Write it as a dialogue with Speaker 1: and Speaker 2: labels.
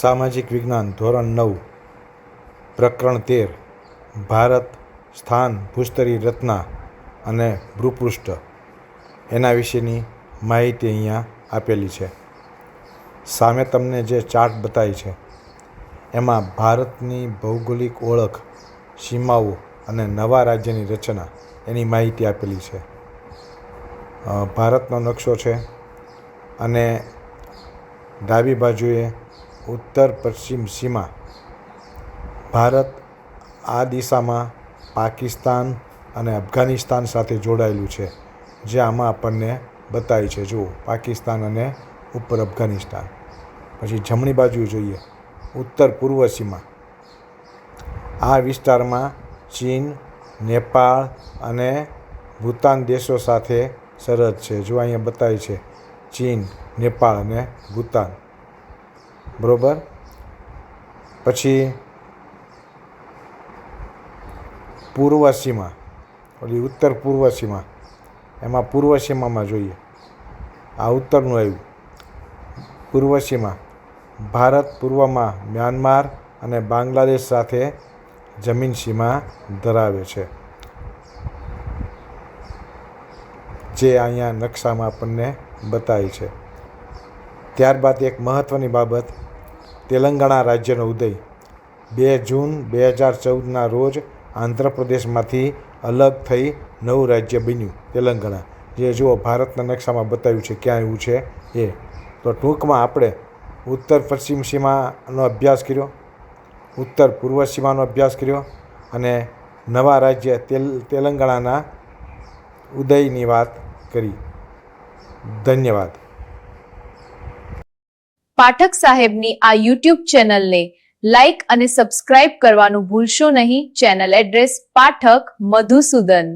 Speaker 1: સામાજિક વિજ્ઞાન ધોરણ 9 પ્રકરણ 13 ભારત સ્થાન ભૂસ્તરી રચના અને ભૂપૃષ્ઠ એના વિશેની માહિતી અહીંયા આપેલી છે. સામે તમને જે ચાર્ટ બતાવી છે એમાં ભારતની ભૌગોલિક ઓળખ, સીમાઓ અને નવા રાજ્યની રચના એની માહિતી આપેલી છે. ભારતનો નકશો છે અને ડાબી બાજુએ ઉત્તર પશ્ચિમ સીમા. ભારત આ દિશામાં પાકિસ્તાન અને અફઘાનિસ્તાન સાથે જોડાયેલું છે, જે આમાં આપણને બતાવી છે. જુઓ, પાકિસ્તાન અને ઉપર અફઘાનિસ્તાન. પછી જમણી બાજુ જોઈએ ઉત્તર પૂર્વ સીમા. આ વિસ્તારમાં ચીન, નેપાળ અને ભૂતાન દેશો સાથે સરહદ છે. જો અહીંયા બતાવી છે ચીન, નેપાળ અને ભૂતાન. બરોબર. પછી પૂર્વ સીમા, ઓલી ઉત્તર પૂર્વ સીમા, એમાં પૂર્વ સીમામાં જોઈએ. આ ઉત્તરનું આવ્યું. પૂર્વ સીમા, ભારત પૂર્વમાં મ્યાનમાર અને બાંગ્લાદેશ સાથે જમીન સીમા ધરાવે છે, જે અહીંયા નકશામાં આપણને બતાવી છે. ત્યારબાદ એક મહત્ત્વની બાબત, તેલંગાણા રાજ્યનો ઉદય 2 જૂન 2014ના રોજ આંધ્રપ્રદેશમાંથી અલગ થઈ નવું રાજ્ય બન્યું તેલંગાણા. જે જુઓ ભારતના નકશામાં બતાવ્યું છે ક્યાં એવું છે એ. તો ટૂંકમાં આપણે ઉત્તર પશ્ચિમ સીમાનો અભ્યાસ કર્યો, ઉત્તર પૂર્વ સીમાનો અભ્યાસ કર્યો અને નવા રાજ્ય તેલંગાણાના ઉદયની વાત કરી. ધન્યવાદ.
Speaker 2: પાઠક સાહેબની આ યુટ્યુબ ચેનલને લાઇક અને સબસ્ક્રાઇબ કરવાનું ભૂલશો નહીં. Channel address Pathak Madhusudan.